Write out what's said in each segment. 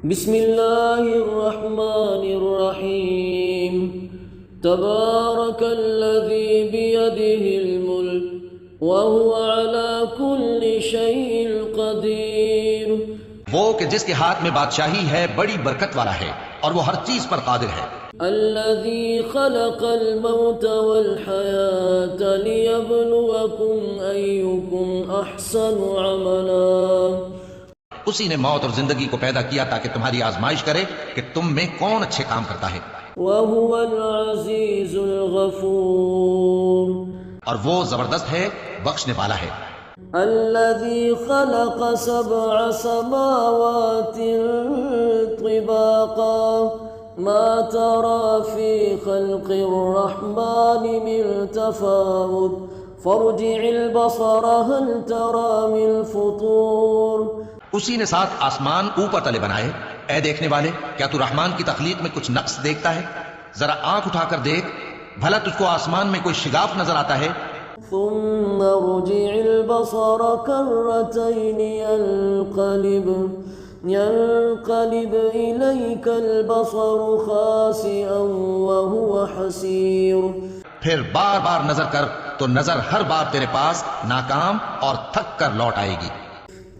بسم اللہ الرحمن الرحیم تبارک الذی بیدہ الملک وہو علی کل شیء قدیر۔ وہ کہ جس کے ہاتھ میں بادشاہی ہے بڑی برکت والا ہے اور وہ ہر چیز پر قادر ہے۔ الذی خلق الموت والحیاة لیبلوکم ایکم احسن عملا۔ اسی نے موت اور زندگی کو پیدا کیا تاکہ تمہاری آزمائش کرے کہ تم میں کون اچھے کام کرتا ہے۔ وَهُوَ الْعَزِيزُ الْغَفُورُ۔ اور وہ زبردست ہے، بخشنے والا ہے۔ الَّذِي خَلَقَ سَبْعَ سَمَاوَاتٍ طِبَاقًا مَا تَرَى فِي خَلْقِ الرَّحْمَنِ مِن تَفَاوُتٍ فَارْجِعِ الْبَصَرَ هَلْ تَرَى مِن فُطُورٍ۔ اسی نے 7 آسمان اوپر تلے بنائے۔ اے دیکھنے والے، کیا تو رحمان کی تخلیق میں کچھ نقص دیکھتا ہے؟ ذرا آنکھ اٹھا کر دیکھ، بھلا تجھ کو آسمان میں کوئی شگاف نظر آتا ہے؟ ثم ارجع البصر كرتين ينقلب إليك البصر خاسئا وهو حسير۔ پھر بار بار نظر کر تو نظر ہر بار تیرے پاس ناکام اور تھک کر لوٹ آئے گی۔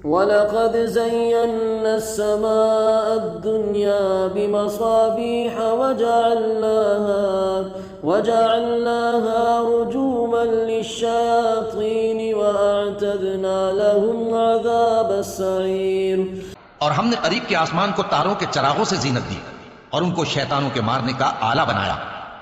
وَلَقَدْ زَيَّنَّا السَّمَاءَ الدُّنْيَا بِمَصَابِيحَ وَجَعَلْنَاهَا رُجُومًا لِلشَّيَاطِينِ وَأَعْتَدْنَا لَهُمْ عَذَابَ السَّعِيرِ۔ اور ہم نے قریب کے آسمان کو تاروں کے چراغوں سے زینت دی اور ان کو شیطانوں کے مارنے کا آلہ بنایا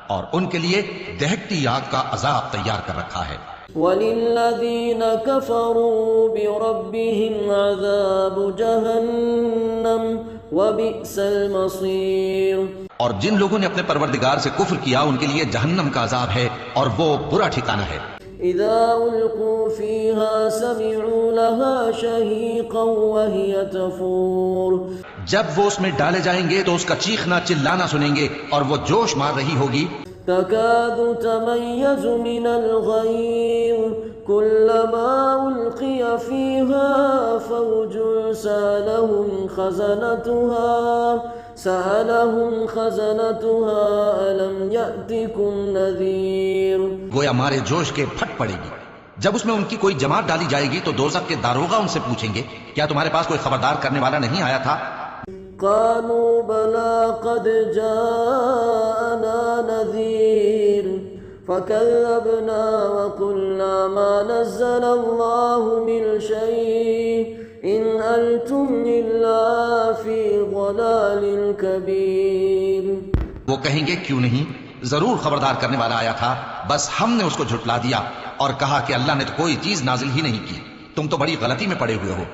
اور ان کے لیے دہکتی آگ کا عذاب تیار کر رکھا ہے۔ وَلِلَّذِينَ كَفَرُوا بِرَبِّهِمْ عَذَابُ جَهَنَّمَ وَبِئْسَ الْمَصِيرُ۔ اور جن لوگوں نے اپنے پروردگار سے کفر کیا ان کے لیے جہنم کا عذاب ہے اور وہ برا ٹھکانہ ہے۔ اذا القوا فيها سمعوا لها شهيقا وهي تفور۔ جب وہ اس میں ڈالے جائیں گے تو اس کا چیخنا چلانا سنیں گے اور وہ جوش مار رہی ہوگی۔ تكاد تميز من الغيظ كلما ألقي فيها فوج سألهم خزنتها ألم يأتكم نذير۔ گویا مارے جوش کے پھٹ پڑے گی۔ جب اس میں ان کی کوئی جماعت ڈالی جائے گی تو دوزخ کے داروغہ ان سے پوچھیں گے، کیا تمہارے پاس کوئی خبردار کرنے والا نہیں آیا تھا؟ قالوا بلى قد جاءنا نذير فكذبنا وقلنا ما نزل الله من شيء إن أنتم إلا في ضلال كبير۔ وہ کہیں گے کیوں نہیں، ضرور خبردار کرنے والا آیا تھا، بس ہم نے اس کو جھٹلا دیا اور کہا کہ اللہ نے تو کوئی چیز نازل ہی نہیں کی، تم تو بڑی غلطی میں پڑے ہوئے ہو۔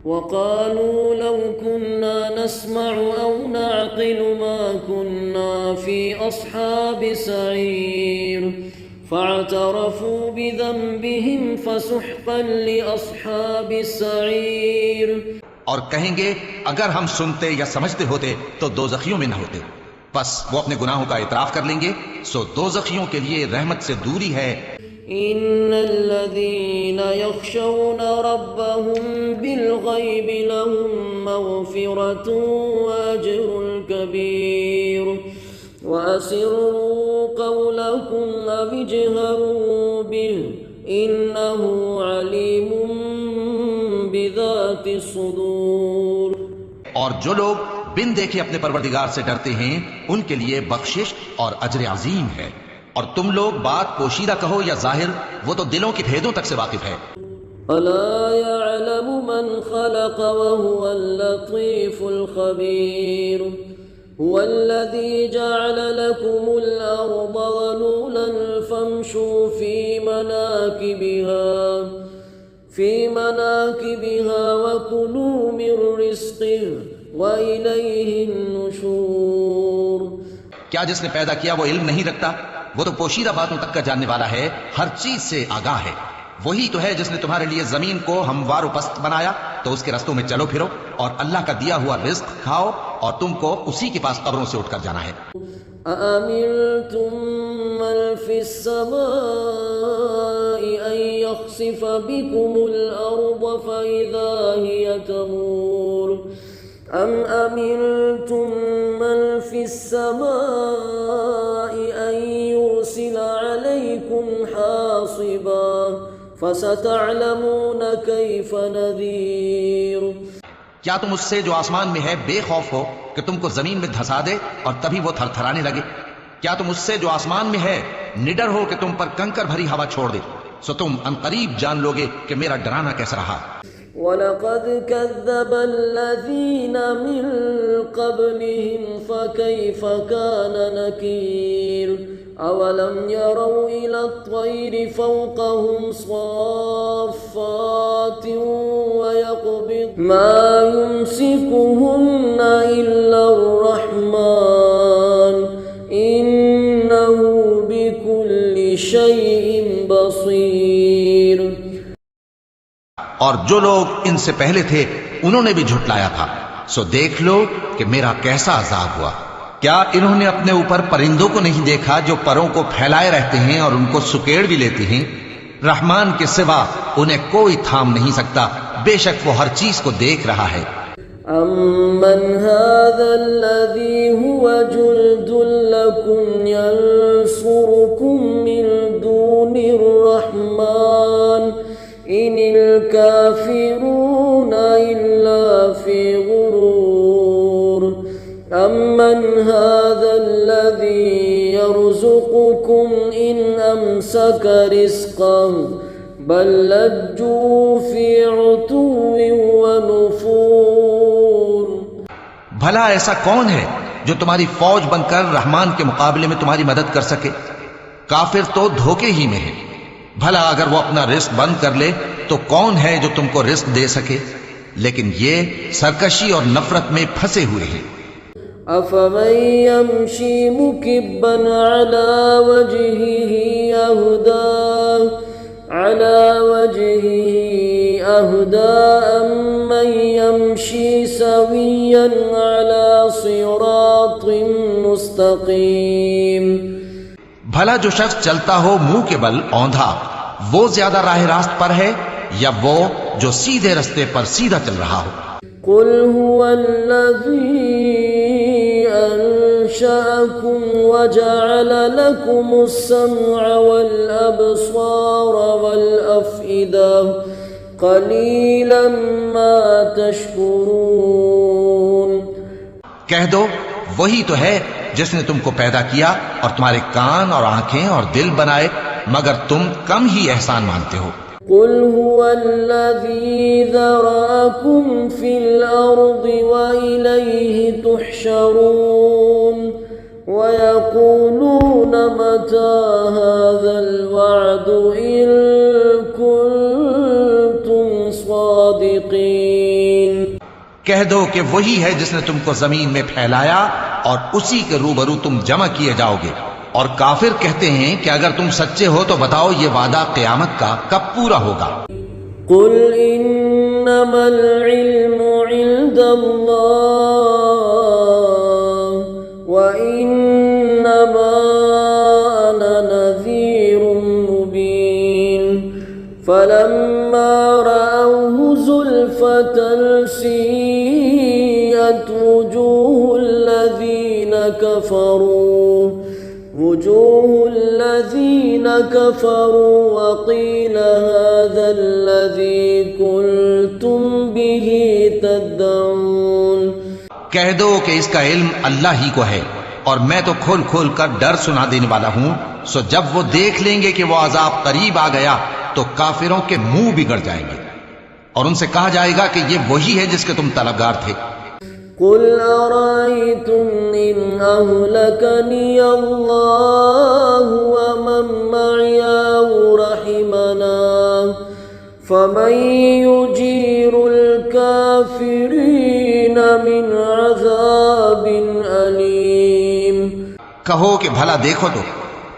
وقالوا لو كنا نسمع أو نعقل ما كنا في أصحاب السعير فاعترفوا بذنبهم فسحقا لأصحاب السعير۔ اور کہیں گے اگر ہم سنتے یا سمجھتے ہوتے تو دوزخیوں میں نہ ہوتے، بس وہ اپنے گناہوں کا اعتراف کر لیں گے، سو دوزخیوں کے لیے رحمت سے دوری ہے۔ ان الذين يخشون ربهم بالغيب لهم مغفرة واجر كبير واسروا قولكم او اجهروا به انه عليم بذات الصدور۔ اور جو لوگ بن دیکھے اپنے پروردگار سے ڈرتے ہیں ان کے لیے بخشش اور اجر عظیم ہے، اور تم لوگ بات پوشیدہ کہو یا ظاہر، وہ تو دلوں کی بھیدوں تک سے واقف ہے۔ الا يعلم من خلق وهو اللطيف الخبير هو الذي جعل لكم الارض ذلولا فامشوا في مناكبها وكلوا من رزقه واليه النشور۔ کیا جس نے پیدا کیا وہ علم نہیں رکھتا؟ وہ تو پوشیدہ باتوں تک کا جاننے والا ہے، ہر چیز سے آگاہ ہے۔ وہی تو ہے جس نے تمہارے لیے زمین کو ہموار و پست بنایا، تو اس کے رستوں میں چلو پھرو اور اللہ کا دیا ہوا رزق کھاؤ، اور تم کو اسی کے پاس قبروں سے اٹھ کر جانا ہے۔ أَأَمِنْتُمْ مَنْ فِي السَّمَاءِ أَنْ يَخْسِفَ بِكُمُ الْأَرْضَ فَإِذَا هِيَ تَمُورُ أم أمنتم من في السماء أن يرسل عليكم حاصبا فستعلمون كيف نذير کیا تم اس سے جو آسمان میں ہے بے خوف ہو کہ تم کو زمین میں دھسا دے اور تبھی وہ تھر تھرانے لگے؟ کیا تم اس سے جو آسمان میں ہے نڈر ہو کہ تم پر کنکر بھری ہوا چھوڑ دے؟ سو تم عنقریب جان لوگے کہ میرا ڈرانا کیسا رہا۔ وَلَقَدْ كَذَّبَ الَّذِينَ مِن قَبْلِهِمْ فَكَيْفَ كَانَ نَكِيرِ أَوَلَمْ يَرَوْا إِلَى الطَّيْرِ فَوْقَهُمْ صَافَّاتٍ وَيَقْبِضْنَ مَا يُمْسِكُهُنَّ إِلَّا الرَّحْمَنُ إِنَّهُ بِكُلِّ شَيْءٍ بَصِيرٌ۔ اور جو لوگ ان سے پہلے تھے انہوں نے بھی جھٹلایا تھا، سو دیکھ لو کہ میرا کیسا عذاب ہوا۔ کیا انہوں نے اپنے اوپر پرندوں کو نہیں دیکھا جو پروں کو پھیلائے رہتے ہیں اور ان کو سکیڑ بھی لیتے ہیں؟ رحمان کے سوا انہیں کوئی تھام نہیں سکتا، بے شک وہ ہر چیز کو دیکھ رہا ہے۔ أَمَّنْ هَذَا الَّذِي هُوَ جُلْدٌ لَكُمْ يَنْصُرُكُمْ مِنْ دُونِ الرَّحْمَنِ إِنِ الْكَافِرُونَ إِلَّا فِي غُرُورٍ أَمَّنْ هَذَا الَّذِي يَرْزُقُكُمْ إِنْ أَمْسَكَ رِزْقَهُ بَلْ لَجُّوا فِي عُتُوٍّ وَنُفُورٍ۔ بھلا ایسا کون ہے جو تمہاری فوج بن کر رحمان کے مقابلے میں تمہاری مدد کر سکے؟ کافر تو دھوکے ہی میں ہے۔ بھلا اگر وہ اپنا رزق بند کر لے تو کون ہے جو تم کو رزق دے سکے؟ لیکن یہ سرکشی اور نفرت میں پھنسے ہوئے ہیں۔ أَفَمَن يَمْشِي مُكِبًّا عَلَى وَجْهِهِ أَهْدَىٰ أَمَّن يَمْشِي سَوِيًّا عَلَى صِرَاطٍ مُسْتَقِيمٍ۔ بھلا جو شخص چلتا ہو منہ کے بل اوندھا، وہ زیادہ راہ راست پر ہے یا وہ جو سیدھے رستے پر سیدھا چل رہا ہو؟ قُلْ هُوَ الَّذِي أَنشَأَكُمْ وَجَعَلَ لَكُمُ السَّمْعَ وَالْأَبْصَارَ وَالْأَفْئِدَةَ قَلِيلًا مَا تَشْكُرُونَ۔ کہہ دو وہی تو ہے جس نے تم کو پیدا کیا اور تمہارے کان اور آنکھیں اور دل بنائے، مگر تم کم ہی احسان مانتے ہو۔ قُلْ هُوَ الَّذِي ذَرَأَكُمْ فِي الْأَرْضِ وَإِلَيْهِ تُحْشَرُونَ وَيَقُولُونَ مَتَى هَذَا الْوَعْدُ إِن كُنتُمْ صَادِقِينَ۔ کہہ دو کہ وہی ہے جس نے تم کو زمین میں پھیلایا اور اسی کے روبرو تم جمع کیے جاؤ گے۔ اور کافر کہتے ہیں کہ اگر تم سچے ہو تو بتاؤ یہ وعدہ قیامت کا کب پورا ہوگا؟ قُلْ إِنَّمَا الْعِلْمُ عِندَ اللَّهِ وَإِنَّمَا أَنَا نَذِيرٌ مُبِينٌ فَلَمَّا رَأَوْهُ زُلْفَةً سِيئَتْ وُجُوهُ الَّذِينَ كَفَرُوا وَقِيلَ هَذَا الَّذِي كُنتُمْ بِهِ تَدَّعُونَ۔ کہہ دو کہ اس کا علم اللہ ہی کو ہے اور میں تو کھول کھول کر ڈر سنا دینے والا ہوں۔ سو جب وہ دیکھ لیں گے کہ وہ عذاب قریب آ گیا تو کافروں کے منہ بگڑ جائیں گے اور ان سے کہا جائے گا کہ یہ وہی ہے جس کے تم طلبگار تھے۔ قُلْ أَرَأَيْتُمْ إِنْ أَهْلَكَنِيَ اللَّهُ وَمَن مَّعِيَ أَوْ رَحِمَنَا فَمَن يُجِيرُ الْكَافِرِينَ مِنْ عَذَابٍ أَلِيمٍ۔ کہو کہ بھلا دیکھو تو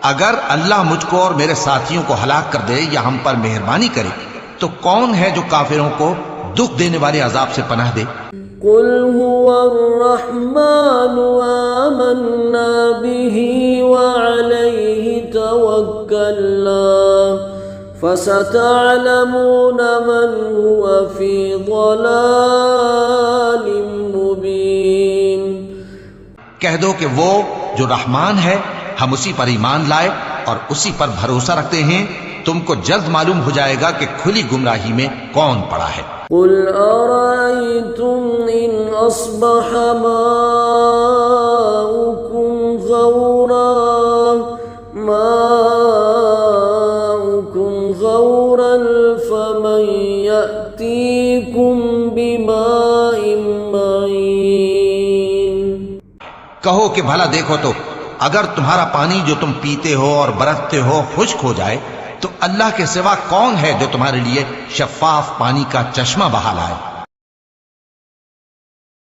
اگر اللہ مجھ کو اور میرے ساتھیوں کو ہلاک کر دے یا ہم پر مہربانی کرے تو کون ہے جو کافروں کو دکھ دینے والے عذاب سے پناہ دے؟ قُلْ هُوَ الرَّحْمَنُ آمَنَّا بِهِ وَعَلَيْهِ تَوَكَّلْنَا فَسَتَعْلَمُونَ مَنْ هُوَ فِي ضَلَالٍ مُبِينٍ۔ کہہ دو کہ وہ جو رحمان ہے ہم اسی پر ایمان لائے اور اسی پر بھروسہ رکھتے ہیں، تم کو جلد معلوم ہو جائے گا کہ کھلی گمراہی میں کون پڑا ہے۔ قل أرأيتم إن أصبح ماؤكم غورا فمن يأتيكم بماء معين۔ کہو کہ بھلا دیکھو تو اگر تمہارا پانی جو تم پیتے ہو اور برتتے ہو خشک ہو جائے تو اللہ کے سوا کون ہے جو تمہارے لیے شفاف پانی کا چشمہ بہا لائے؟